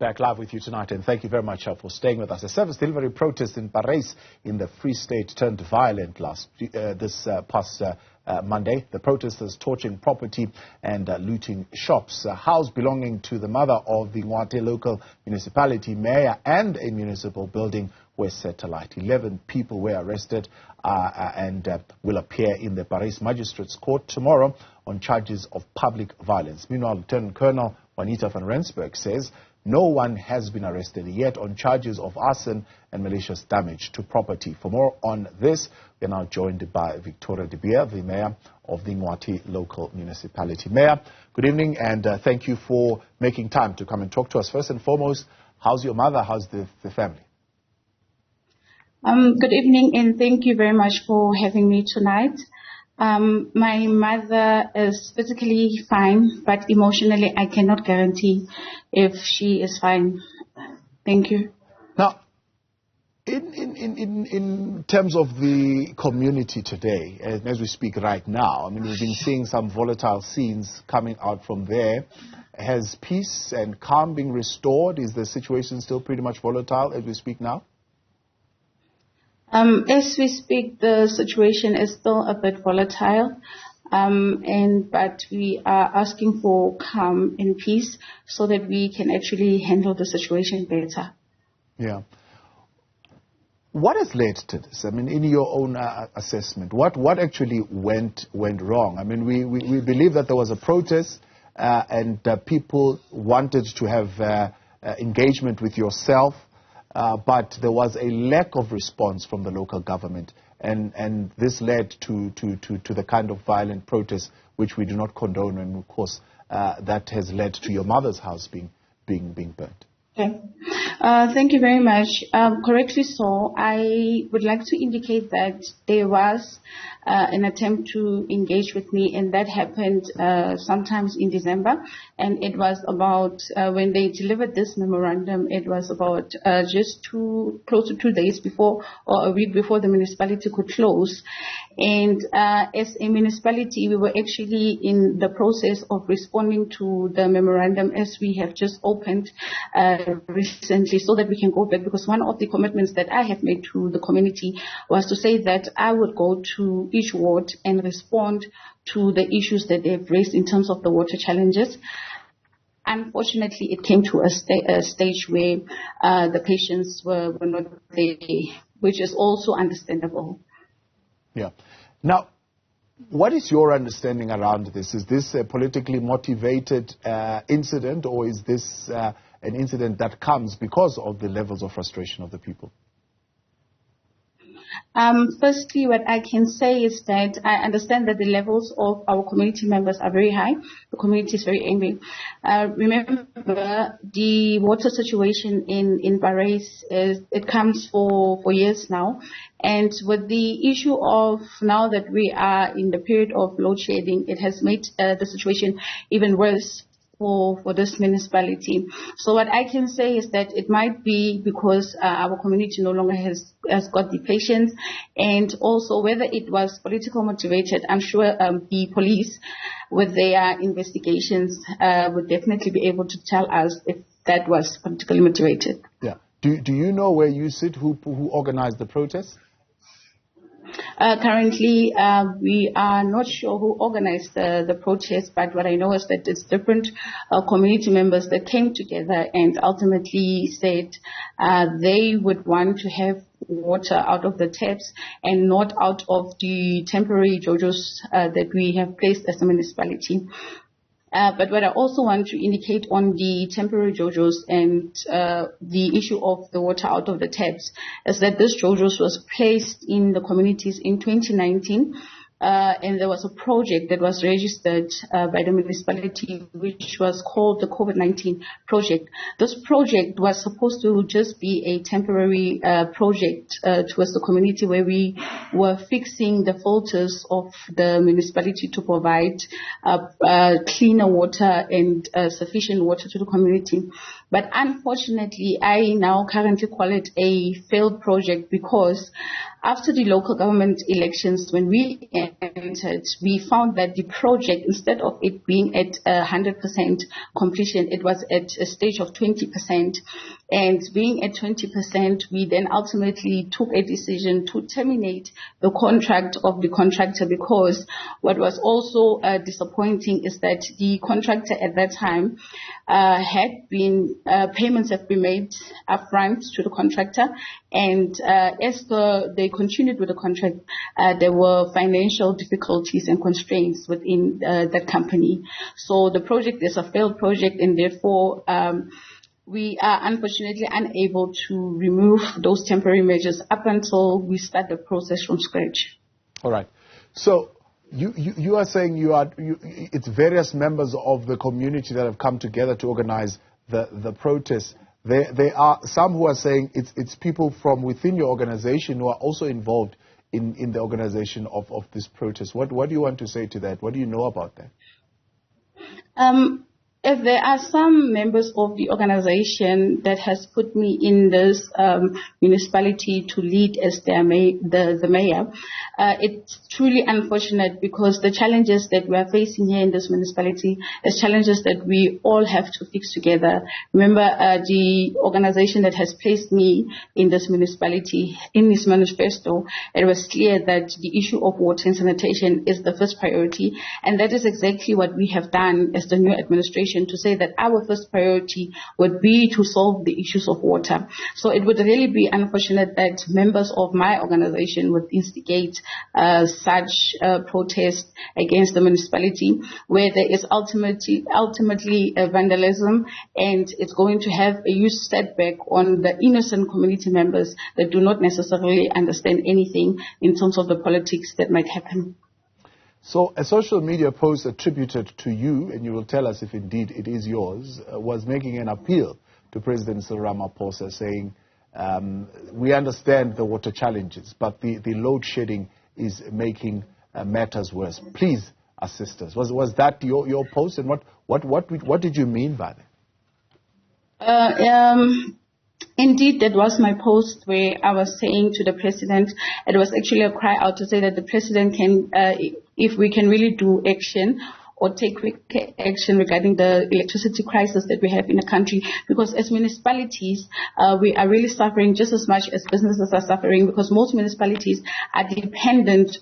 back live with you tonight, and thank you very much for staying with us. A service delivery protest in Parys in the Free State turned violent this past Monday. The protesters torching property and looting shops. A house belonging to the mother of the Ngwathe local municipality mayor and a municipal building were set alight. 11 people were arrested and will appear in the Parys Magistrates Court tomorrow on charges of public violence. Meanwhile, Lieutenant Colonel Juanita van Rensburg says no one has been arrested yet on charges of arson and malicious damage to property. For more on this, we are now joined by Victoria De Beer, the mayor of the Ngwathe local municipality. Mayor, good evening, and thank you for making time to come and talk to us. First and foremost, how's your mother? How's the family? Good evening, and thank you very much for having me tonight. My mother is physically fine, but emotionally I cannot guarantee if she is fine. Thank you. Now, in terms of the community today, as we speak right now, I mean, we've been seeing some volatile scenes coming out from there. Has peace and calm been restored? Is the situation still pretty much volatile as we speak now? As we speak, the situation is still a bit volatile, but we are asking for calm and peace so that we can actually handle the situation better. Yeah. What has led to this? I mean, in your own assessment, what actually went wrong? I mean, we believe that there was a protest and people wanted to have engagement with yourself. But there was a lack of response from the local government, and this led to the kind of violent protests which we do not condone, and of course that has led to your mother's house being burnt. Okay. Thank you very much. Correctly so, I would like to indicate that there was an attempt to engage with me, and that happened sometimes in December. And it was about, when they delivered this memorandum, it was about just close to 2 days before or a week before the municipality could close. And as a municipality, we were actually in the process of responding to the memorandum as we have just opened recently, so that we can go back, because one of the commitments that I have made to the community was to say that I would go to each ward and respond to the issues that they've raised in terms of the water challenges. Unfortunately, it came to a stage where the patients were not there, which is also understandable. Yeah. Now, what is your understanding around this? Is this a politically motivated incident, or is this an incident that comes because of the levels of frustration of the people? Firstly, what I can say is that I understand that the levels of our community members are very high. The community is very angry. Remember, the water situation in Parys it comes for years now. And with the issue of now that we are in the period of load shedding, it has made the situation even worse for this municipality. So what I can say is that it might be because our community no longer has got the patience, and also whether it was political motivated, I'm sure the police with their investigations would definitely be able to tell us if that was politically motivated. Yeah. Do you know where you sit, who organized the protest? Currently, we are not sure who organized the protest, but what I know is that it's different community members that came together and ultimately said they would want to have water out of the taps and not out of the temporary jojos that we have placed as a municipality. But what I also want to indicate on the temporary jojos and the issue of the water out of the taps is that this jojos was placed in the communities in 2019. And there was a project that was registered by the municipality, which was called the COVID-19 project. This project was supposed to just be a temporary project towards the community, where we were fixing the filters of the municipality to provide cleaner water and sufficient water to the community. But unfortunately, I now currently call it a failed project because after the local government elections, when we entered, we found that the project, instead of it being at 100% completion, it was at a stage of 20%. And being at 20%, we then ultimately took a decision to terminate the contract of the contractor, because what was also disappointing is that the contractor at that time payments have been made upfront to the contractor, and as they continued with the contract, there were financial difficulties and constraints within that company. So the project is a failed project, and therefore we are unfortunately unable to remove those temporary measures up until we start the process from scratch. All right. So you are saying it's various members of the community that have come together to organize the protest. There are some who are saying it's people from within your organization who are also involved in the organization of this protest. What do you want to say to that? What do you know about that? If there are some members of the organization that has put me in this municipality to lead as the mayor, it's truly unfortunate, because the challenges that we are facing here in this municipality is challenges that we all have to fix together. Remember, the organization that has placed me in this municipality, in this manifesto, it was clear that the issue of water and sanitation is the first priority, and that is exactly what we have done as the new administration, to say that our first priority would be to solve the issues of water. So it would really be unfortunate that members of my organization would instigate such protest against the municipality, where there is ultimately vandalism, and it's going to have a huge setback on the innocent community members that do not necessarily understand anything in terms of the politics that might happen. So a social media post attributed to you, and you will tell us if indeed it is yours, was making an appeal to President Ramaphosa, saying, we understand the water challenges, but the load shedding is making matters worse. Please assist us. Was that your post, and what did you mean by that? Indeed, that was my post, where I was saying to the president, it was actually a cry out to say that the president can, if we can really do action or take quick action regarding the electricity crisis that we have in the country, because as municipalities, we are really suffering just as much as businesses are suffering, because most municipalities are dependent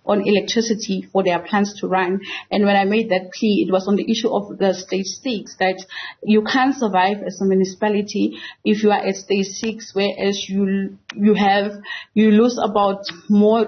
on electricity for their plants to run. And when I made that plea, it was on the issue of the stage 6, that you can't survive as a municipality if you are at stage 6, whereas you lose about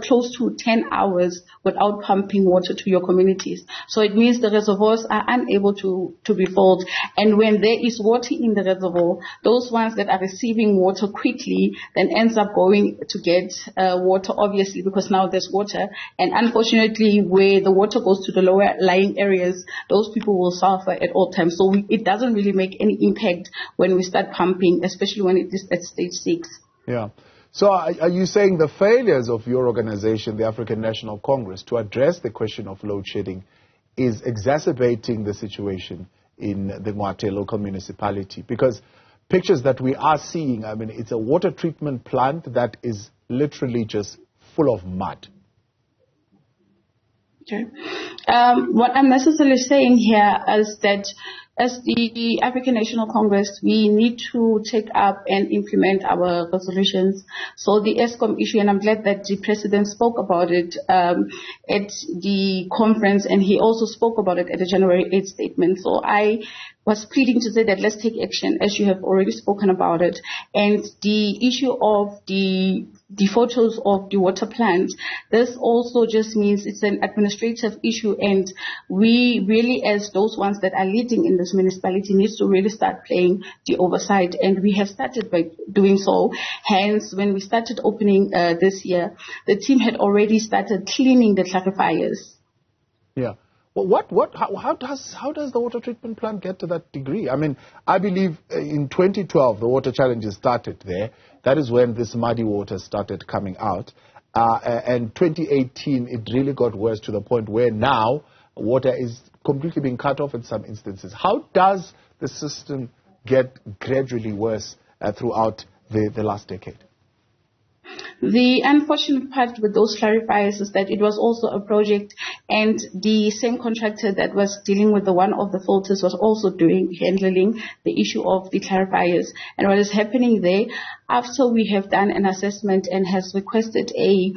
close to 10 hours without pumping water to your communities. So it means the reservoirs are unable to be filled. And when there is water in the reservoir, those ones that are receiving water quickly then ends up going to get water, obviously, because now there's water. And unfortunately, where the water goes to the lower lying areas, those people will suffer at all times. So it doesn't really make any impact when we start pumping, especially when it is at stage 6. Yeah. So are you saying the failures of your organization, the African National Congress, to address the question of load shedding is exacerbating the situation in the Ngwathe local municipality? Because pictures that we are seeing, I mean, it's a water treatment plant that is literally just full of mud. Okay. What I'm necessarily saying here is that as the African National Congress, we need to take up and implement our resolutions. So the ESCOM issue, and I'm glad that the President spoke about it at the conference, and he also spoke about it at the January 8th statement. So I was pleading to say that let's take action, as you have already spoken about it. And the issue of the photos of the water plant, this also just means it's an administrative issue, and we really, as those ones that are leading in this municipality, needs to really start playing the oversight, and we have started by doing so. Hence, when we started opening this year, the team had already started cleaning the clarifiers. Yeah. Well, how does the water treatment plant get to that degree? I mean, I believe in 2012 the water challenges started there. That is when this muddy water started coming out. And 2018 it really got worse to the point where now water is completely being cut off in some instances. How does the system get gradually worse throughout the last decade? The unfortunate part with those clarifiers is that it was also a project, and the same contractor that was dealing with one of the filters was also handling the issue of the clarifiers. And what is happening there, after we have done an assessment and has requested a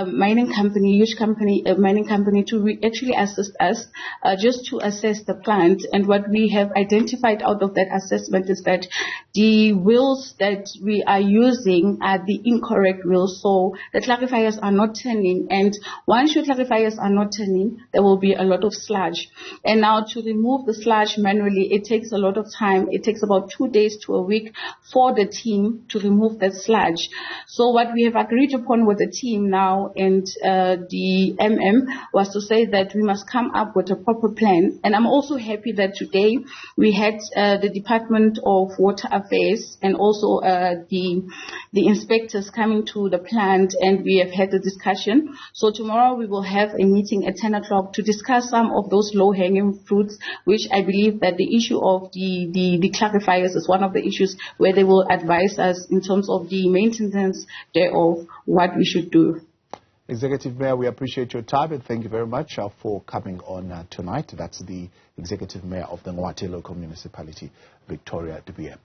mining company to actually assist us just to assess the plant. And what we have identified out of that assessment is that the wheels that we are using are the incorrect wheels, so the clarifiers are not turning, and once your clarifiers are not turning, there will be a lot of sludge. And now to remove the sludge manually, it takes a lot of time. It takes about 2 days to a week for the team to remove that sludge. So what we have agreed upon with the team now and the was to say that we must come up with a proper plan. And I'm also happy that today we had the Department of Water Affairs and also the inspectors coming to the plant, and we have had a discussion. So tomorrow we will have a meeting at 10 o'clock to discuss some of those low-hanging fruits, which I believe that the issue of the clarifiers is one of the issues where they will advise us in terms of the maintenance thereof, what we should do. Executive Mayor, we appreciate your time and thank you very much for coming on tonight. That's the Executive Mayor of the Ngwathe Local Municipality, Victoria de Beer.